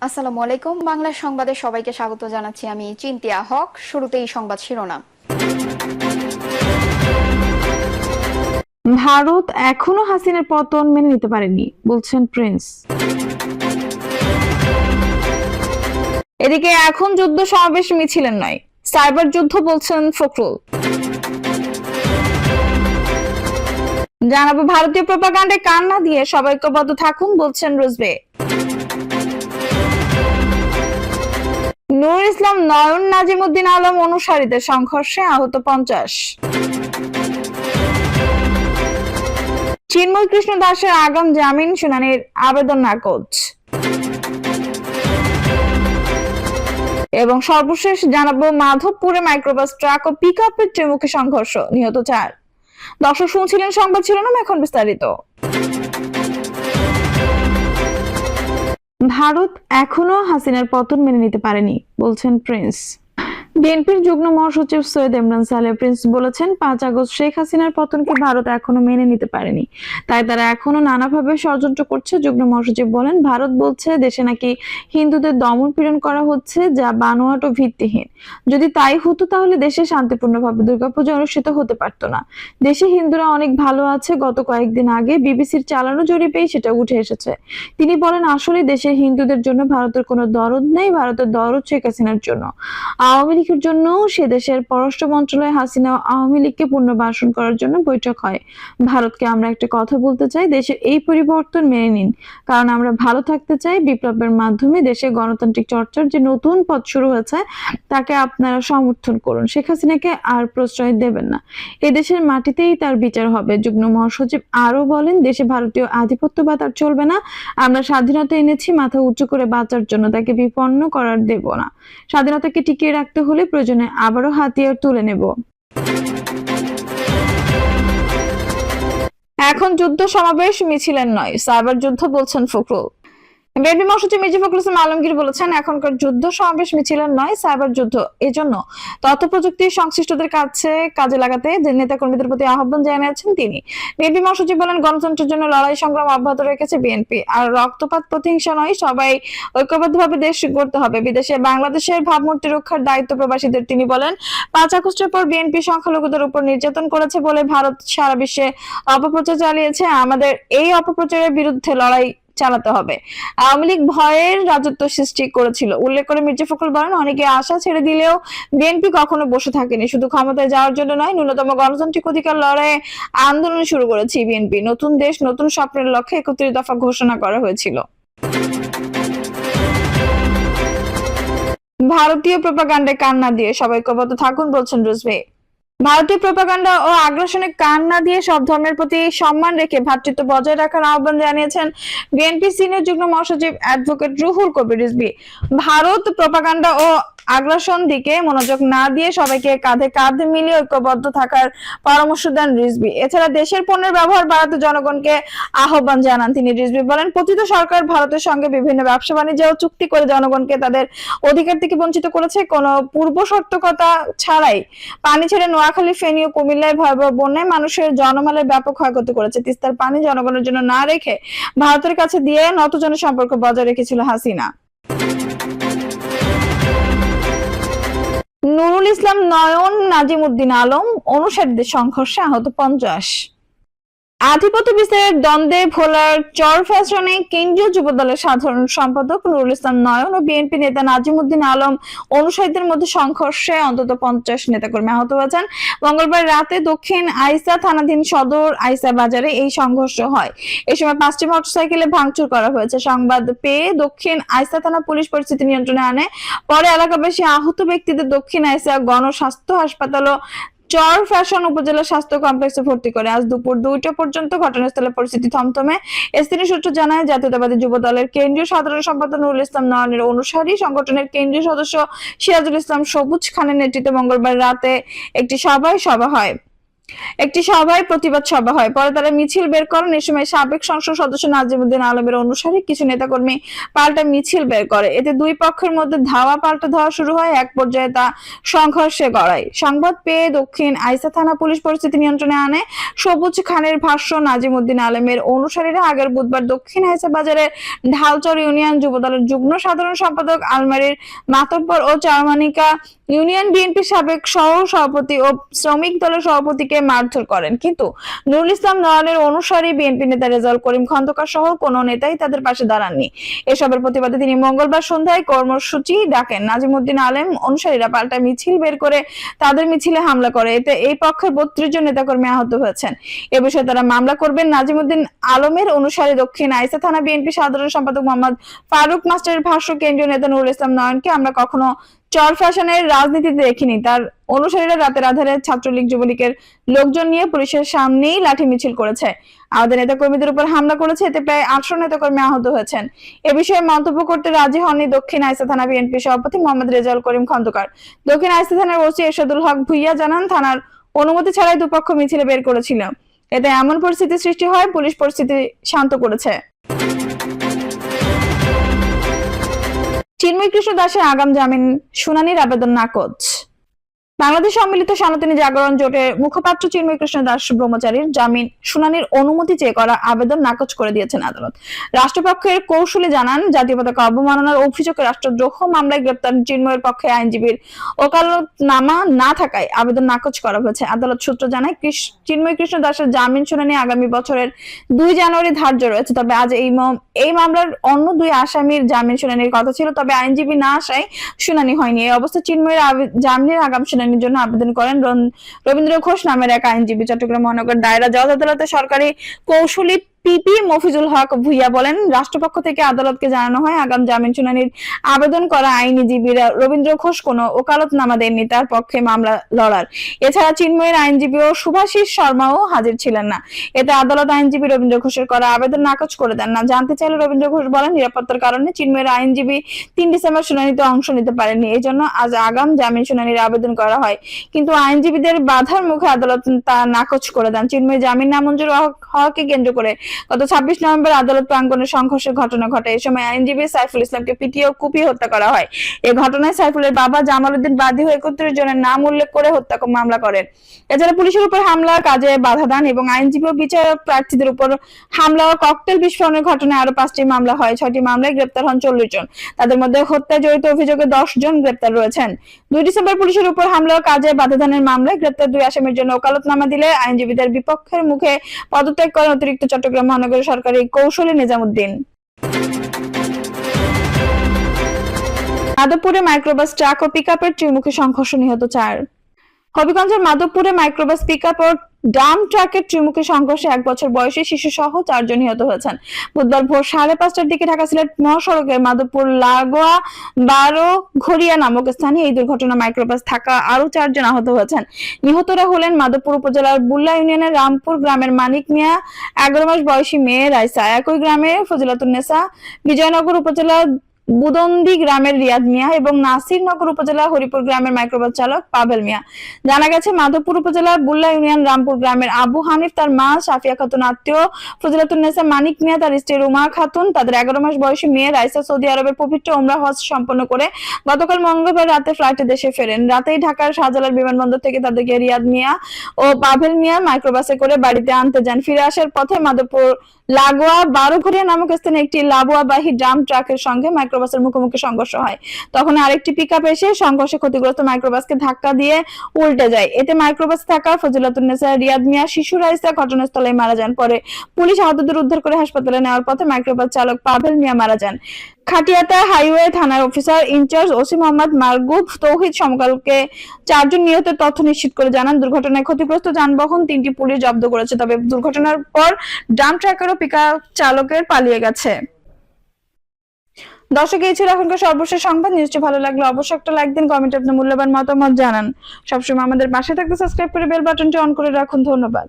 আসসালামু আলাইকুম। বাংলা সংবাদে সবাইকে স্বাগত জানাচ্ছি। আমি চিন্তিয়া হক। শুরুতেই সংবাদ শিরোনাম। ভারত এখনো হাসিনার পতন মেনে নিতে পারেনি, বলছেন প্রিন্স। এদিকে এখন যুদ্ধ সমাবেশ মিছিলের নয়, সাইবার যুদ্ধ, বলছেন ফখরুল। জানাবো ভারতীয় প্রোপাগান্ডায় কান না দিয়ে সবাই ঐক্যবদ্ধ থাকুন, বলছেন রুজবে। নূর ইসলাম নয়ন নাজিমুদ্দিন আলম অনুসারীদের সংঘর্ষে আহত 50। চিন্ময় কৃষ্ণ দাসের আগাম জামিন শুনানির আবেদন নাকচ। এবং সর্বশেষ জানাবো মাধবপুরে মাইক্রোবাস ট্রাক ও পিকআপের ত্রিমুখী সংঘর্ষ, নিহত 4। দর্শক শুনছিলেন সংবাদ শিরোনাম, এখন বিস্তারিত। ভারত এখনো হাসিনার পতন মেনে নিতে পারেনি, বলছেন প্রিন্স। বিএনপির যুগ্ম মহাসচিব সৈয়দ ইমরান সালেহ প্রিন্স বলেছেন, 5 আগস্ট শেখ হাসিনার পতনকে ভারত এখনো মেনে নিতে পারেনি, তাই তারা এখনো নানাভাবে ষড়যন্ত্র করছে। যুগ্ম মহাসচিব বলেন, ভারত বলছে দেশে নাকি হিন্দুদের দমন পীড়ন করা হচ্ছে, যা বানোয়াট ও ভিত্তিহীন। যদি তাই হতো তাহলে দেশে শান্তিপূর্ণভাবে দুর্গাপূজা অনুষ্ঠিত হতে পারত না। দেশে হিন্দুরা অনেক ভালো আছে, গত কয়েকদিন আগে বিবিসির চালানো জরিপেই সেটা উঠে এসেছে। তিনি বলেন, আসলে দেশের হিন্দুদের জন্য ভারতের কোনো দরদ নেই, ভারতের দরদ শেখ হাসিনার জন্য। আওয়ামী লীগের জন্য সে দেশের পররাষ্ট্র মন্ত্রণালয়ে হাসিনা ও আওয়ামী লীগকে পুনর্বাসন করার জন্য বৈঠক হয়। ভারতকে আমরা একটা কথা বলতে চাই, দেশের এই পরিবর্তন মেনে নিন, কারণ আমরা ভালো থাকতে চাই। বিপ্লবের মাধ্যমে দেশে গণতান্ত্রিক চর্চার যে নতুন পথ শুরু হয়েছে তাকে আপনারা সমর্থন করুন। শেখ হাসিনাকে আর প্রশ্রয় দেবেন না, এদেশের মাটিতেই তার বিচার হবে। যুগ্ম মহাসচিব আরো বলেন, দেশে ভারতীয় আধিপত্যবাদ আর চলবে না। আমরা স্বাধীনতা এনেছি মাথা উঁচু করে বাঁচার জন্য, তাকে বিপন্ন করার দেব না। স্বাধীনতাকে টিকিয়ে রাখতে হলে প্রয়োজনে আবারও হাতিয়ার তুলে নেব। এখন যুদ্ধ সমাবেশ মিছিলের নয়, সাইবার যুদ্ধ, বলছেন ফখরুল। বিএনপি মহাসচিব মির্জা ফখরুল ইসলাম আলমগীর বলেছেন, এখনকার যুদ্ধ সমাবেশ মিছিলের নয়, সাইবার যুদ্ধ। এজন্য তথ্য প্রযুক্তি সংশ্লিষ্টদের কাজে লাগাতে নেতাকর্মীদের প্রতি আহ্বান জানিয়েছেন তিনি। বিএনপি মহাসচিব বলেন, গণতন্ত্রের জন্য লড়াই সংগ্রাম অব্যাহত রেখেছে বিএনপি, আর রক্তপাত প্রতিহিংসা নয়, সবাই ঐক্যবদ্ধভাবে দেশ গড়তে হবে। বিদেশে বাংলাদেশের ভাবমূর্তি রক্ষার দায়িত্ব প্রবাসীদের। তিনি বলেন, 5 আগস্টের পর বিএনপি সংখ্যালঘুদের উপর নির্যাতন করেছে বলে ভারত সারা বিশ্বে অপপ্রচার চালিয়েছে। আমাদের এই অপপ্রচারের বিরুদ্ধে লড়াই চালাতে হবে। আওয়ামী লীগ ভয়ের রাজত্ব সৃষ্টি করেছিল উল্লেখ করে মির্জা ফখরুল বলেন, অনেকে আশা ছেড়ে দিলেও বিএনপি কখনো বসে থাকেনি। শুধু ক্ষমতায় যাওয়ার জন্য নয়, ন্যূনতম গণতান্ত্রিক অধিকার লড়াইয়ে আন্দোলন শুরু করেছে বিএনপি। নতুন দেশ নতুন স্বপ্নের লক্ষ্যে 31 দফা ঘোষণা করা হয়েছিল। ভারতীয় প্রোপাগান্ডায় কান না দিয়ে সবাই ঐক্যবদ্ধ থাকুন, বলছেন রুজবে। ভারতীয় প্রোপাগান্ডা ও আগ্রাসনে কান না দিয়ে সব ধর্মের প্রতি সম্মান রেখে ভ্রাতৃত্ব বজায় রাখার আহ্বান জানিয়েছেন বিএনপি সিনিয়র যুগ্ম মহাসচিব অ্যাডভোকেট রুহুল কবির রিজভী। ভারত প্রোপাগান্ডা ও আগ্রাসন দিকে মনোযোগ না দিয়ে সবাইকে কাঁধে কাঁধ মিলিয়ে ঐক্যবদ্ধ থাকার পরামর্শ দেন রিজভী। এছাড়া দেশের পণ্যের ব্যবহার বাড়াতে জনগণকে আহ্বান জানান তিনি। রিজভী বলেন, পতিত সরকার ভারতের সঙ্গে বিভিন্ন ব্যবসা বাণিজ্য চুক্তি করে জনগণকে তাদের অধিকার থেকে বঞ্চিত করেছে। কোনো পূর্ব শর্তকতা ছাড়াই পানি ছেড়ে নোয়াখালী, ফেনী ও কুমিল্লায় ভয়াবহ বন্যায় মানুষের জনমালের ব্যাপক ক্ষয়ক্ষতি করেছে। তিস্তার পানি জনগণের জন্য না রেখে ভারতের কাছে দিয়ে নতজনের সম্পর্ক বজায় রেখেছিল হাসিনা। নুরুল ইসলাম নয়ন নাজিমুদ্দিন আলম অনুসারীদের সংঘর্ষে আহত 50। আধিপত্য বিস্তারের দ্বন্দ্বে ভোলার চরফ্যাশনে কেন্দ্রীয় যুবদলের সাধারণ সম্পাদক নুরুল ইসলাম নয়ন ও বিএনপি নেতা নাজিমুদ্দিন আলম অনুসারীদের মধ্যে সংঘর্ষে অন্তত 50 নেতাকর্মী আহত হয়েছেন। মঙ্গলবার রাতে দক্ষিণ আইসা থানাধীন সদর আইসা বাজারে এই সংঘর্ষ হয়। এই সময় 5টি মোটরসাইকেলে ভাঙচুর করা হয়েছে। সংবাদ পেয়ে দক্ষিণ আইসা থানা পুলিশ পরিস্থিতি নিয়ন্ত্রণে আনে। পরে এলাকাবাসী আহত ব্যক্তিদের দক্ষিণ আইসা গণস্বাস্থ্য হাসপাতাল ও চর ফ্যাশন উপজেলা স্বাস্থ্য কমপ্লেক্সে ভর্তি করে। আজ দুপুর 2টা পর্যন্ত ঘটনাস্থলে পরিস্থিতি থমথমে। স্থানীয় সূত্র জানায়, জাতীয়তাবাদী যুব দলের কেন্দ্রীয় সাধারণ সম্পাদক নুরুল ইসলাম নয়নের অনুসারী সংগঠনের কেন্দ্রীয় সদস্য সিরাজুল ইসলাম সবুজ খানের নেতৃত্বে মঙ্গলবার রাতে একটি সভা হয়। একটি সভায় প্রতিবাদ সভা হয়, পরে তারা মিছিল বের করেন। এ সময় সাবেক সংসদ সদস্য নাজিমুদ্দিন আলমের অনুসারী কিছু নেতাকর্মী পাল্টা মিছিল বের করে। এতে দুই পক্ষের মধ্যে ধাওয়া পাল্টা ধাওয়া শুরু হয়, এক পর্যায়ে তা সংঘর্ষে গড়ায়। সংবাদ পেয়ে দক্ষিণ আইসা থানা পুলিশ পরিস্থিতি নিয়ন্ত্রণে আনে। সবুজ খানের ভাষ্য, নাজিমুদ্দিন আলমের অনুসারীরা আগের বুধবার দক্ষিণ আইসা বাজারের ঢালচর ইউনিয়ন যুবদলের যুগ্ম সাধারণ সম্পাদক আলমারির মাতব্বর ও চারমানিকা ইউনিয়ন বিএনপির সাবেক সহ সভাপতি ও শ্রমিক দলের সভাপতিকে মারধর করেন, কিন্তু নুরুল ইসলাম নয়নের অনুসারী বিএনপি নেতা রেজাউল করিম খন্দকার সহ কোনো নেতাই তাদের পাশে দাঁড়াননি। এসবের প্রতিবাদে তিনি মঙ্গলবার সন্ধ্যায় কর্মসূচি ডাকেন। নাজিমুদ্দিন আলম অনুসারীরা পাল্টা মিছিল বের করে তাদের মিছিলে হামলা করে। এতে এই পক্ষের 32 জন নেতাকর্মী আহত হয়েছেন। এ বিষয়ে তারা মামলা করবেন। নাজিমুদ্দিন আলমের অনুসারী দক্ষিণ আইসা থানা বিএনপি সাধারণ সম্পাদক মোহাম্মদ ফারুক মাস্টারের ভাষ্য, কেন্দ্রীয় নেতা নুরুল ইসলাম নয়নকে আমরা কখনো চর ফ্যাশনের রাজনীতিতে দেখিনি। তার অনুসারীরা রাতের আধারে ছাত্রলীগ যুবলীগের লোকজন নিয়ে পুলিশের সামনেই লাঠি মিছিল করেছে, আমাদের নেতাকর্মীদের উপর হামলা করেছে। এতে প্রায় 800 নেতাকর্মী আহত হয়েছেন। এ বিষয়ে মন্তব্য করতে রাজি হননি দক্ষিণ আইসা থানা বিএনপি সভাপতি মোহাম্মদ রেজাউল করিম খন্দকার। দক্ষিণ আইসা থানার ওসি এরশাদুল হক ভুইয়া জানান, থানার অনুমতি ছাড়াই দুপক্ষ মিছিলে বের করেছিল। এতে এমন পরিস্থিতি সৃষ্টি হয়, পুলিশ পরিস্থিতি শান্ত করেছে। চিন্ময় কৃষ্ণ দাসের আগাম জামিন শুনানির আবেদন নাকচ। বাংলাদেশ সম্মিলিত সনাতনী জাগরণ জোটের মুখপাত্র চিন্ময় কৃষ্ণ দাস ব্রহ্মচারীর জামিন শুনানির অনুমতি চেয়ে করা আবেদন নাকচ করে দিয়েছেন আদালত। রাষ্ট্রপক্ষের কৌশলী জানান, জাতীয় পতাকা অবমাননার অভিযোগে রাষ্ট্রদ্রোহ মামলায় গ্রেপ্তার চিন্ময়ের পক্ষে আইনজীবীর ওকালতনামা না থাকায় আবেদন নাকচ করা হয়েছে। আদালত সূত্র জানায়, চিন্ময় কৃষ্ণ দাসের জামিন শুনানি আগামী বছরের 2 জানুয়ারি ধার্য রয়েছে। তবে আজ এই মামলার অন্য 2 আসামির জামিন শুনানির কথা ছিল, তবে আইনজীবী না আসায় শুনানি হয়নি। এই অবস্থা চিন্ময়ের জামিনের আগাম শুনানির জন্য আবেদন করেন রবীন্দ্র ঘোষ নামের এক আইনজীবী। চট্টগ্রাম মহানগর দায়রা জজ আদালতে সরকারি কৌশলী পিপি মফিজুল হক ভুইয়া বলেন, রাষ্ট্রপক্ষ থেকে আদালতকে জানানো হয় আগাম জামিন শুনানির আবেদন করা আইনজীবীরা রবীন্দ্র ঘোষ কোনো ওকালতনামা দেননি তার পক্ষে মামলা লড়ার। এছাড়া চিন্ময়ের আইনজীবী ও শুভাশিস শর্মাও হাজির ছিলেন না। এতে আদালত আইনজীবী রবীন্দ্র ঘোষের করা আবেদন নাকচ করে দেন না। জানতে চাইলে রবীন্দ্র ঘোষ বলেন, নিরাপত্তার কারণে চিন্ময়ের আইনজীবী 3 ডিসেম্বর শুনানিতে অংশ নিতে পারেননি, এই জন্য আজ আগাম জামিন শুনানির আবেদন করা হয়। কিন্তু আইনজীবীদের বাধার মুখে আদালত তা নাকচ করে দেন। চিন্ময় জামিন নামঞ্জুর হওয়াকে কেন্দ্র করে গত 26 নভেম্বর আদালত প্রাঙ্গণে সংঘর্ষের ঘটনা ঘটে। এই সময় আইনজীবী সাইফুল ইসলামকে পিটিয়ে ও কুপিয়ে হত্যা করা হয়। এই ঘটনায় সাইফুলের বাবা জামাল উদ্দিন বাদী হয়ে 31 জনের নাম উল্লেখ করে হত্যা মামলা করেন। এছাড়া পুলিশের উপর হামলা, কাজে বাধা দান এবং আইনজীবী ও বিচারক প্রার্থীদের উপর হামলা ও ককটেল বিস্ফোরণের ঘটনায় আরো 5টি মামলা হয়। 6টি মামলায় গ্রেপ্তার হন 40 জন। তাদের মধ্যে হত্যায় জড়িত অভিযোগে 10 জন গ্রেপ্তার রয়েছেন। 2 ডিসেম্বর পুলিশের উপর হামলা ও কাজে বাধা দানের মামলায় গ্রেপ্তার 2 আসামির জন্য ওকালতনামা দিলে আইনজীবীদের বিপক্ষের মুখে পদত্যাগ করেন অতিরিক্ত চট্টগ্রাম মহানগরের সরকারি কৌশলী নিজামুদ্দিন। মাধবপুরে মাইক্রোবাস, ট্রাক ও পিকআপের ত্রিমুখী সংঘর্ষ, নিহত 4। হবিগঞ্জের মাধবপুরে মাইক্রোবাস, পিকআপ ও ডাম ট্রাকের ত্রিমুখী সংঘর্ষে 1 বছর বয়সী শিশু সহ 4 জন নিহত হয়েছেন। বুধবার ভোর 5:30টার দিকে ঢাকা সিলেট মহাসড়কের মাধবপুর লাগোয়া 12 ঘড়িয়া নামক স্থানে এই দুর্ঘটনা মাইক্রোবাস থাকা আরো 4 জন আহত হয়েছেন। নিহতরা হলেন মাধবপুর উপজেলার বুল্লা ইউনিয়নের রামপুর গ্রামের মানিক মিয়া, 11 মাস বয়সী মেয়ে রাইসা, একই গ্রামের ফজিলাতুন্নেসা, বিজয়নগর উপজেলার বুদন্দি গ্রামের রিয়াদ মিয়া এবং নাসিরনগর উপজেলা হরিপুর গ্রামের মাইক্রোবাস চালক পাভেল মিয়া। জানা গেছে, মাধবপুর উপজেলার বুল্লা ইউনিয়ন রামপুর গ্রামের আবু হানিফ, তার মা সাফিয়া খাতুন, আত্মীয় ফজিলাতুন্নেসা, মানিক মিয়া, তার স্ত্রী রুমা খাতুন, তাদের 11 মাস বয়সী মেয়ে রাইসা সৌদি আরবের পবিত্র উমরা হজ সম্পন্ন করে গতকাল মঙ্গলবার রাতে ফ্লাইটে দেশে ফেরেন। রাতেই ঢাকার শাহজালাল বিমানবন্দর থেকে তাদেরকে রিয়াদ মিয়া ও পাভেল মিয়া মাইক্রোবাসে করে বাড়িতে আনতে যান। ফিরে আসার পথে মাধবপুর লাগোয়া 12 ঘড়িয়া নামক স্থানে একটি লাবোয়াবাহী ড্রাম ট্রাকের সঙ্গে মাইক্রোবাসের মুখোমুখি সংঘর্ষ হয়। তখন আরেকটি পিকআপ এসে সংঘর্ষে ক্ষতিগ্রস্ত মাইক্রোবাসকে ধাক্কা দিয়ে উল্টে যায়। এতে মাইক্রোবাসে থাকা ফজিলাতুন্নেসা, রিয়াদ মিয়া, শিশু রাইসা ঘটনাস্থলে মারা যান। পরে পুলিশ আহতদের উদ্ধার করে হাসপাতালে নেওয়ার পথে মাইক্রোবাস চালক পাভেল মিয়া মারা যান। খাটিয়াতা হাইওয়ে থানার অফিসার ইনচার্জ ওসি মোহাম্মদ মারগুফ তৌহিদ সমকালকে 4 জন নিহতের তথ্য নিশ্চিত করে জানান, দুর্ঘটনায় ক্ষতিগ্রস্ত যানবাহন 3টি পুলিশ জব্দ করেছে। তবে দুর্ঘটনার পর ডাম্প ট্রাকের ও পিকআপ চালকের পালিয়ে গেছে। দর্শক, এই ছিল এখনকার সর্বশেষ সংবাদ। নিউজটি ভালো লাগলে অবশ্যই একটা লাইক দিন, কমেন্টে আপনার মূল্যবান মতামত জানান। সবসময় আমাদের পাশে থাকতে সাবস্ক্রাইব করে বেল বাটনটি অন করে রাখুন। ধন্যবাদ।